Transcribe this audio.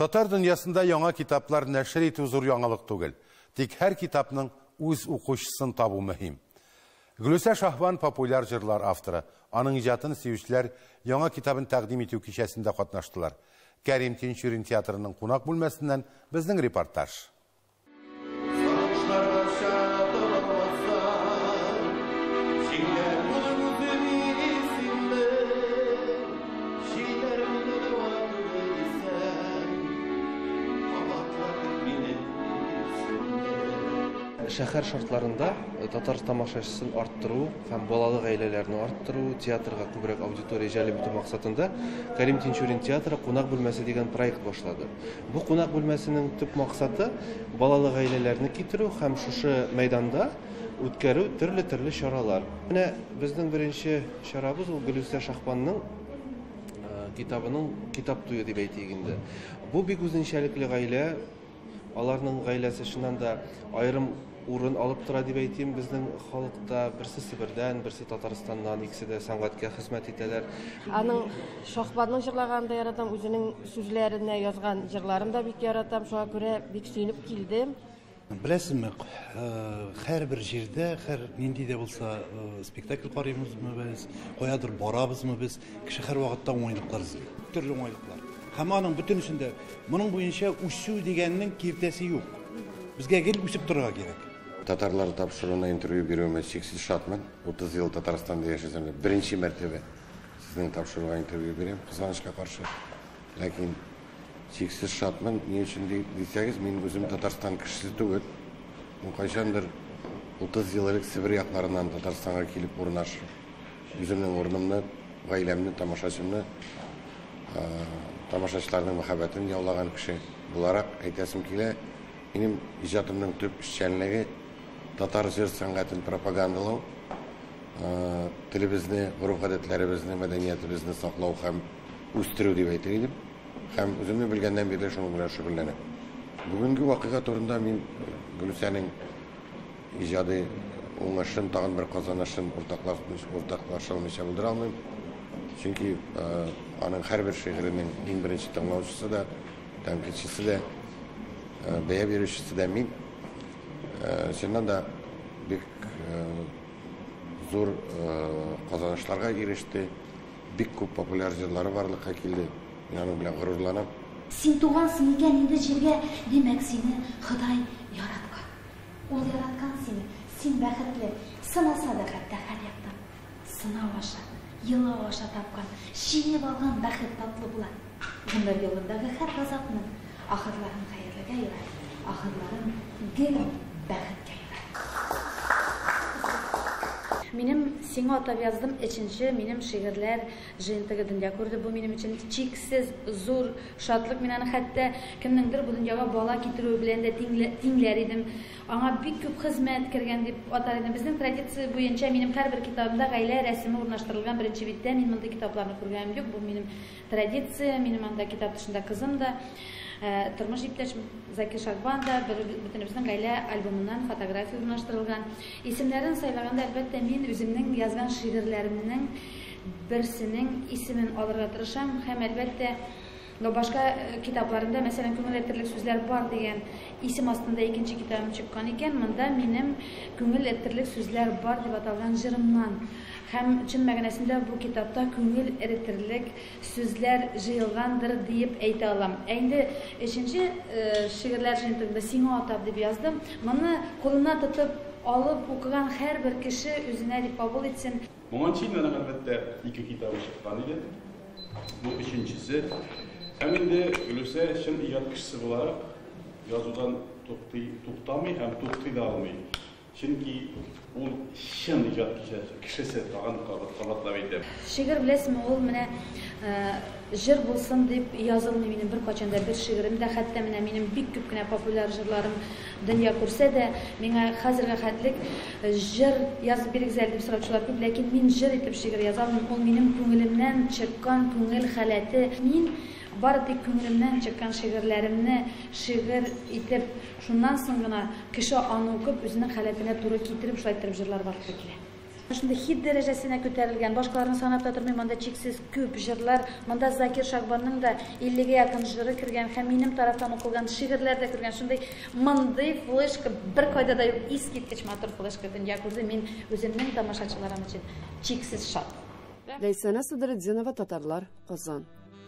Татар дөньясында яңа китаплар нәшер итү зур яңалык түгел. Тик һәр китапның үз укучысын табу мөһим. Гөлүсә Шахбан популяр җырлар авторы. Аның иҗатын сөючеләр яңа китабын тәкъдим итү кичәсендә катнаштылар. Кәрим Тинчурин театрының кунак бүлмәсеннән безнең репортаж. Шәһәр шартларында татар тамашачысын арттыру һәм балалы гаиләләрне арттыру, театрга күбрәк аудитория җәлеп итү максатында Кәрим Тинчурин театры кунак бүлмәсе дигән проект башлады. Бу кунак бүлмәсенең төп максаты балалы гаиләләрне китерү һәм шушы мәйданда үткәрү төрле чаралар. Менә безнең беренче чарабыз ул Гөлүсә Шахбанның китабының китап туе дип әйтик инде. Бу бик үзенчәлекле гаилә, аларның гаиләсе шуннан да аерым урын алып тора дип әйтим. Безнең халыкта берсе Себердән, берсе Татарстаннан, икесе дә сәнгатькә хезмәт итәләр. Аның Шахбанның җырлаганын да яратам, үзенең сүзләренә язган җырларын да бик яратам. Шуңа күрә бик сөенеп килдем. Беләсезме, һәрбер җирдә, һәр нинди дә булса спектакль карыйбызмы без, каядыр барабызмы без, кеше һәр вакытта уңайлыклар эзли. Төрле уңайлыклар. Һәм аның бөтен эшендә моның буенча үсү дигәннең киртәсе юк. Безгә гел үсеп торырга кирәк. Татарлар тапшыруына интервью бирүемә чиксез шатмын. 30 ел Татарстанда яшәсәм, беренче мәртәбә сезнең тапшыруга интервью бирәм, кызганычка каршы. Ләкин чиксез шатмын. Ни өчен дисәгез, мин үзем Татарстан кешесе түгел. Кайчандыр 30 ел элек Себер якларыннан Татарстанга килеп урнашып, үземнең урынымны, гаиләмне, тамашачымны, тамашачыларның мәхәббәтен яулаган кеше буларак әйтәсем килә. Минем иҗатымның төп эшчәнлеге татар җыр сәнгатен пропагандалау, телебезне, гореф-гадәтләребезне, мәдәниятебезне саклау һәм үстерү дип әйтер идем. Һәм үземне белгәннән бирле шуның белән шөгыльләнәм. Бүгенге вакыйга турында мин Гөлүсәнең иҗады уңышын, тагын бер казанышын уртаклашылмыйча булдыра алмыйм. Чөнки аның һәрбер шигыренең иң беренче тыңлаучысы да, тәнкыйтьчесе дә, бәя бирүчесе дә мин. Чыннан да бик зур казанышларга иреште, бик күп популяр җырлары барлыкка килде. Мин аның белән горурланам. Син тугансың икән инде җиргә, димәк сине Ходай яраткан. Ул яраткан сине, син бәхетле, сынаса да хәтта һәр яктан. Сынау аша, елау аша тапкан, җиңеп алган бәхет татлы була. Гомер юлындагы һәр газапның ахырларын хәерлегә юрар, ахырларын гел бәхеткә юрар. Минем сиңа атап яздым, өченче минем шигырьләр җыентыгы дөнья күрде. Бу минем өчен чиксез зур шатлык. Мин аны хәтта кемнеңдер бу дөньяга бала китерү белән дә тиңләр идем. Аңа бик күп хезмәт кергән дип атар идем. Безнең традиция буенча минем һәрбер китабымда гаилә рәсеме урнаштырылган. Беренче биттә мин мондый китапларны күргәнем юк. Бу минем традиция. Минем анда китап тышында кызым да, тормыш иптәшем Закир Шахбан да, бөтенебезнең гаилә альбомыннан фотография урнаштырылган. Исемнәрен сайлаганда, әлбәттә, мин үземнең язган шигырьләремнең берсенең исемен алырга тырышам һәм әлбәттә башка китапларында, мәсәлән, күңел әйтерлек сүзләр бар дигән исем астында икенче китабым чыккан икән. Монда минем күңел әйтерлек сүзләр бар дип аталган җырымнан һәм чын мәгънәсендә бу китапта күңел эретерлек сүзләр җыелгандыр дип әйтә алам. Инде өченче шигырьләр җыентыгында сиңа атап дип яздым. Моны кулына тотып алып укыган һәрбер кеше үзенә дип кабул итсен. Моңа чейин менә әлбәттә ике китабы чыккан иде. Бу өченчесе. Һәм инде Гөлүсә чын иҗат кешесе буларак язудан туктамый һәм туктый да алмый. Чөнки ул чын иҗат кешесе тагын кабатлап әйтәм. Шигырь беләсезме, ул менә җыр булсын дип язылмый минем беркайчан да бер шигыремдә, хәтта менә минем бик күп кенә популяр җырларым дөнья күрсә дә, миңа хәзергә хәтлек җыр язып бирегез әле дип сораучылар күп, ләкин мин җыр итеп шигырь язам, ул минем күңелемнән чыккан күңел халәте. Мин бары тик күңелемнән чыккан шигырьләремне шигырь итеп, шуннан соң гына кеше аны укып, үзенең халәтенә туры китереп, шулай итеп җырлар барлыкка килә. Шунда хит дәрәҗәсенә күтәрелгән, башкаларны санап та тормыйм, монда чиксез күп җырлар, монда Закир Шагбанның да 50-гә якын җыры кергән һәм минем тарафтан укылган шигырьләр дә кергән. Шундай мондый флешка бер кайда да юк, искиткеч матур флешка дөнья күрде. Мин үземнең тамашачыларым өчен чиксез шат. Ләйсәнә Сыдыретдинова, Татарлар, Казан.